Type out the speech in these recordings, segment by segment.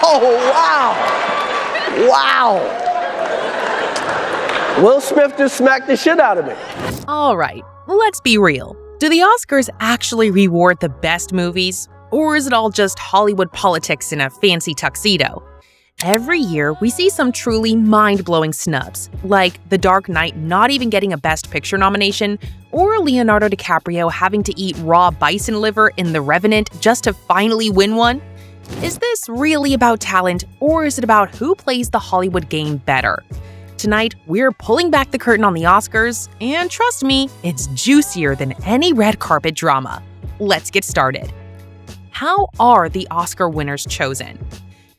Oh, wow. Wow. Will Smith just smacked the shit out of me. All right, let's be real. Do the Oscars actually reward the best movies? Or is it all just Hollywood politics in a fancy tuxedo? Every year, we see some truly mind-blowing snubs, like The Dark Knight not even getting a Best Picture nomination, or Leonardo DiCaprio having to eat raw bison liver in The Revenant just to finally win one. Is this really about talent, or is it about who plays the Hollywood game better? Tonight, we're pulling back the curtain on the Oscars, and trust me, it's juicier than any red carpet drama. Let's get started. How are the Oscar winners chosen?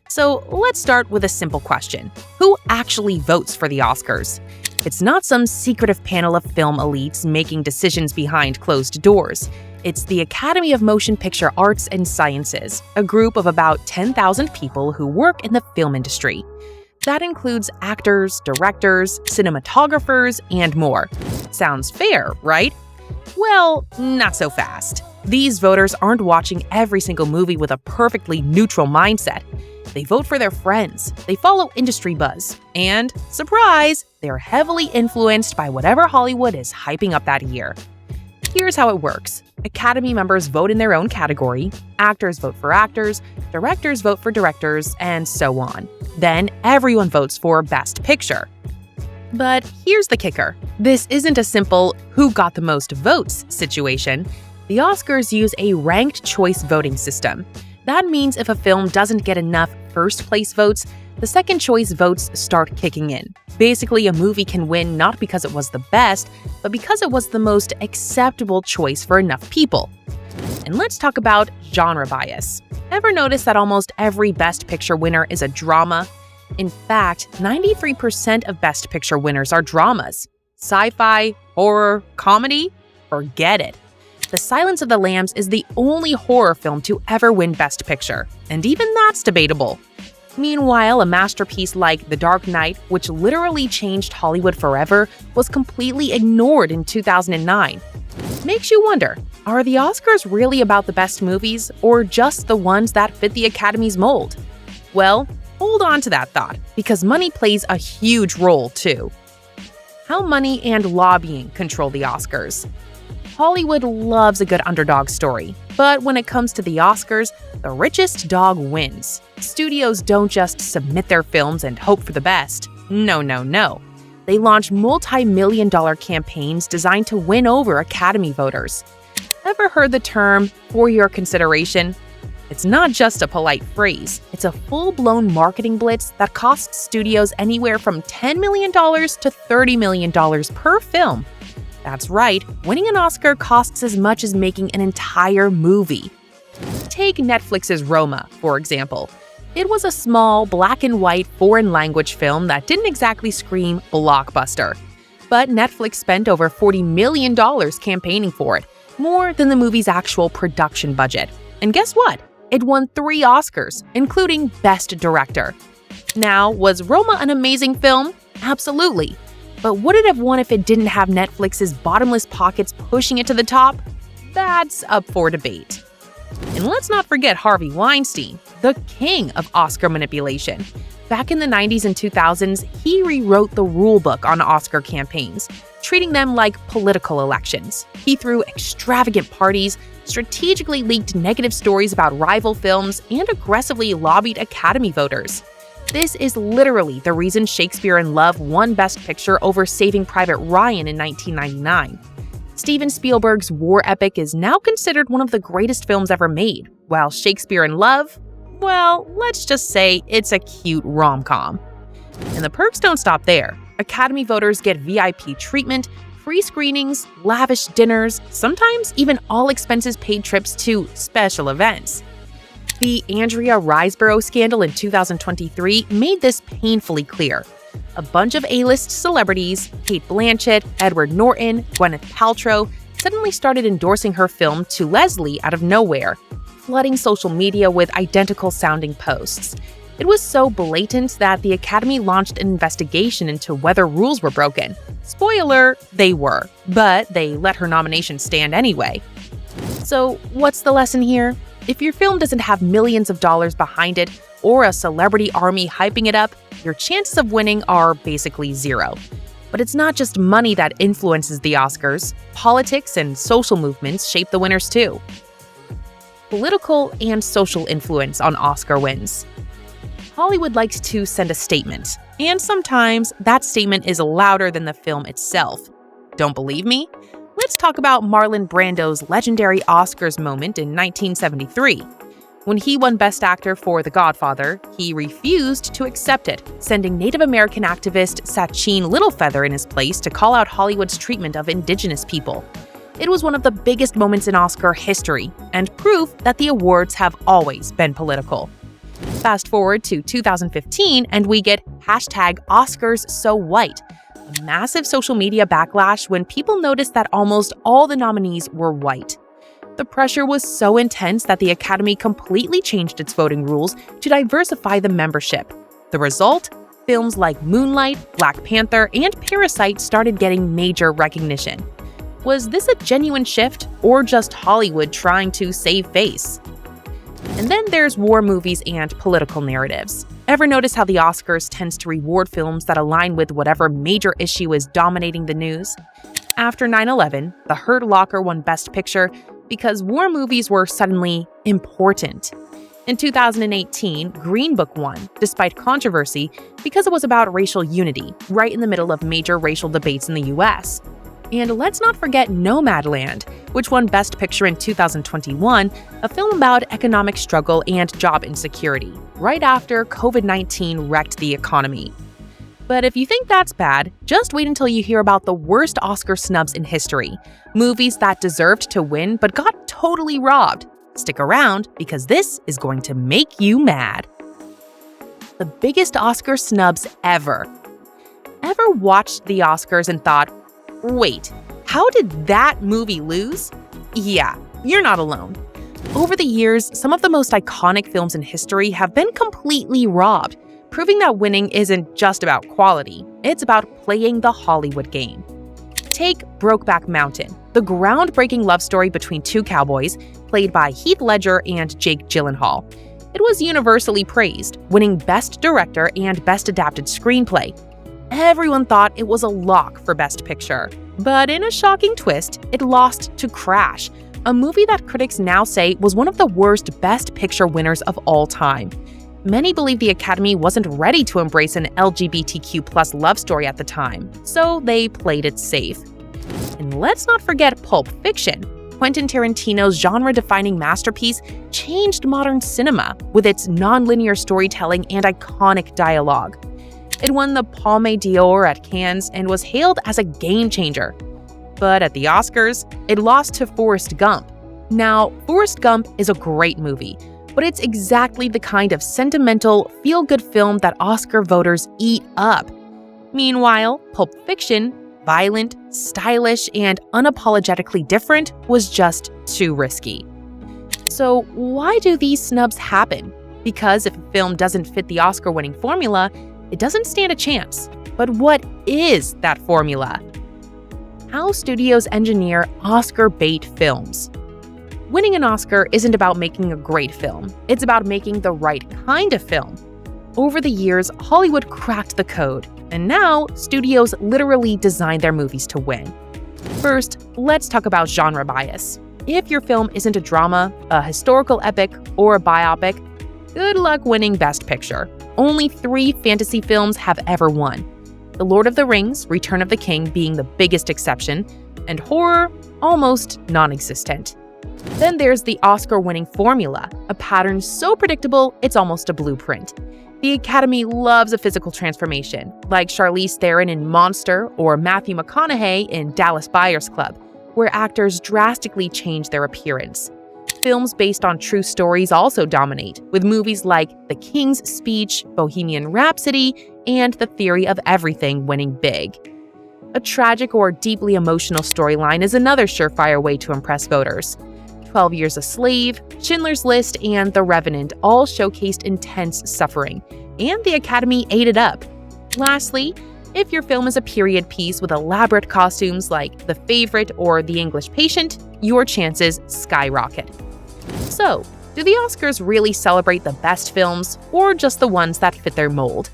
So let's start with a simple question. Who actually votes for the Oscars? It's not some secretive panel of film elites making decisions behind closed doors. It's the Academy of Motion Picture Arts and Sciences, a group of about 10,000 people who work in the film industry. That includes actors, directors, cinematographers, and more. Sounds fair, right? Well, not so fast. These voters aren't watching every single movie with a perfectly neutral mindset. They vote for their friends, they follow industry buzz, and, surprise, they're heavily influenced by whatever Hollywood is hyping up that year. Here's how it works. Academy members vote in their own category, actors vote for actors, directors vote for directors, and so on. Then everyone votes for Best Picture. But here's the kicker. This isn't a simple who got the most votes situation. The Oscars use a ranked choice voting system. That means if a film doesn't get enough first-place votes, the second-choice votes start kicking in. Basically, a movie can win not because it was the best, but because it was the most acceptable choice for enough people. And let's talk about genre bias. Ever notice that almost every Best Picture winner is a drama? In fact, 93% of Best Picture winners are dramas. Sci-fi, horror, comedy? Forget it. The Silence of the Lambs is the only horror film to ever win Best Picture, and even that's debatable. Meanwhile, a masterpiece like The Dark Knight, which literally changed Hollywood forever, was completely ignored in 2009. Makes you wonder, are the Oscars really about the best movies, or just the ones that fit the Academy's mold? Well, hold on to that thought, because money plays a huge role too. How money and lobbying control the Oscars. Hollywood loves a good underdog story, but when it comes to the Oscars, the richest dog wins. Studios don't just submit their films and hope for the best. No, no, no. They launch multi-million-dollar campaigns designed to win over Academy voters. Ever heard the term "for your consideration"? It's not just a polite phrase. It's a full-blown marketing blitz that costs studios anywhere from $10 million to $30 million per film. That's right, winning an Oscar costs as much as making an entire movie. Take Netflix's Roma, for example. It was a small, black-and-white, foreign-language film that didn't exactly scream blockbuster. But Netflix spent over $40 million campaigning for it, more than the movie's actual production budget. And guess what? It won 3 Oscars, including Best Director. Now, was Roma an amazing film? Absolutely. But would it have won if it didn't have Netflix's bottomless pockets pushing it to the top? That's up for debate. And let's not forget Harvey Weinstein, the king of Oscar manipulation. Back in the 90s and 2000s, he rewrote the rulebook on Oscar campaigns, treating them like political elections. He threw extravagant parties, strategically leaked negative stories about rival films, and aggressively lobbied Academy voters. This is literally the reason Shakespeare in Love won Best Picture over Saving Private Ryan in 1999. Steven Spielberg's war epic is now considered one of the greatest films ever made, while Shakespeare in Love, well, let's just say it's a cute rom-com. And the perks don't stop there. Academy voters get VIP treatment, free screenings, lavish dinners, sometimes even all-expenses-paid trips to special events. The Andrea Riseborough scandal in 2023 made this painfully clear. A bunch of A-list celebrities, Kate Blanchett, Edward Norton, Gwyneth Paltrow, suddenly started endorsing her film To Leslie out of nowhere, flooding social media with identical-sounding posts. It was so blatant that the Academy launched an investigation into whether rules were broken. Spoiler, they were, but they let her nomination stand anyway. So, what's the lesson here? If your film doesn't have millions of dollars behind it or a celebrity army hyping it up, your chances of winning are basically zero. But it's not just money that influences the Oscars. Politics and social movements shape the winners too. Political and social influence on Oscar wins. Hollywood likes to send a statement, and sometimes that statement is louder than the film itself. Don't believe me? Let's talk about Marlon Brando's legendary Oscars moment in 1973. When he won Best Actor for The Godfather, he refused to accept it, sending Native American activist Sachin Littlefeather in his place to call out Hollywood's treatment of indigenous people. It was one of the biggest moments in Oscar history, and proof that the awards have always been political. Fast forward to 2015, and we get #OscarsSoWhite, a massive social media backlash when people noticed that almost all the nominees were white. The pressure was so intense that the Academy completely changed its voting rules to diversify the membership. The result? Films like Moonlight, Black Panther, and Parasite started getting major recognition. Was this a genuine shift, or just Hollywood trying to save face? And then there's war movies and political narratives. Ever notice how the Oscars tends to reward films that align with whatever major issue is dominating the news? After 9/11, The Hurt Locker won Best Picture because war movies were suddenly important. In 2018, Green Book won, despite controversy, because it was about racial unity, right in the middle of major racial debates in the US. And let's not forget Nomadland, which won Best Picture in 2021, a film about economic struggle and job insecurity, right after COVID-19 wrecked the economy. But if you think that's bad, just wait until you hear about the worst Oscar snubs in history, movies that deserved to win but got totally robbed. Stick around, because this is going to make you mad. The biggest Oscar snubs ever. Ever watched the Oscars and thought, wait, how did that movie lose? Yeah, you're not alone. Over the years, some of the most iconic films in history have been completely robbed, proving that winning isn't just about quality, it's about playing the Hollywood game. Take Brokeback Mountain, the groundbreaking love story between two cowboys, played by Heath Ledger and Jake Gyllenhaal. It was universally praised, winning Best Director and Best Adapted Screenplay. Everyone thought it was a lock for Best Picture. But in a shocking twist, it lost to Crash, a movie that critics now say was one of the worst Best Picture winners of all time. Many believe the Academy wasn't ready to embrace an LGBTQ+ love story at the time, so they played it safe. And let's not forget Pulp Fiction. Quentin Tarantino's genre-defining masterpiece changed modern cinema with its non-linear storytelling and iconic dialogue. It won the Palme d'Or at Cannes and was hailed as a game-changer. But at the Oscars, it lost to Forrest Gump. Now, Forrest Gump is a great movie, but it's exactly the kind of sentimental, feel-good film that Oscar voters eat up. Meanwhile, Pulp Fiction, violent, stylish, and unapologetically different, was just too risky. So why do these snubs happen? Because if a film doesn't fit the Oscar-winning formula, it doesn't stand a chance. But what is that formula? How studios engineer Oscar bait films. Winning an Oscar isn't about making a great film. It's about making the right kind of film. Over the years, Hollywood cracked the code, and now studios literally design their movies to win. First, let's talk about genre bias. If your film isn't a drama, a historical epic, or a biopic, good luck winning Best Picture. Only 3 fantasy films have ever won. The Lord of the Rings, Return of the King being the biggest exception, and horror almost non-existent. Then there's the Oscar-winning formula, a pattern so predictable it's almost a blueprint. The Academy loves a physical transformation, like Charlize Theron in Monster or Matthew McConaughey in Dallas Buyers Club, where actors drastically change their appearance. Films based on true stories also dominate, with movies like The King's Speech, Bohemian Rhapsody, and The Theory of Everything winning big. A tragic or deeply emotional storyline is another surefire way to impress voters. 12 Years a Slave, Schindler's List, and The Revenant all showcased intense suffering, and the Academy ate it up. Lastly, if your film is a period piece with elaborate costumes like The Favorite or The English Patient, your chances skyrocket. So, do the Oscars really celebrate the best films or just the ones that fit their mold?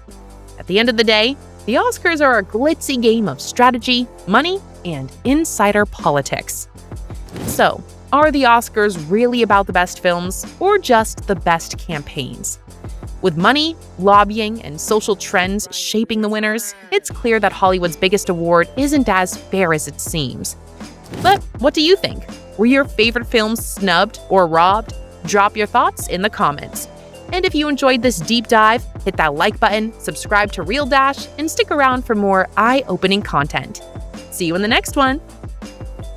At the end of the day, the Oscars are a glitzy game of strategy, money, and insider politics. So, are the Oscars really about the best films or just the best campaigns? With money, lobbying, and social trends shaping the winners, it's clear that Hollywood's biggest award isn't as fair as it seems. But what do you think? Were your favorite films snubbed or robbed? Drop your thoughts in the comments. And if you enjoyed this deep dive, hit that like button, subscribe to Real Dash, and stick around for more eye-opening content. See you in the next one!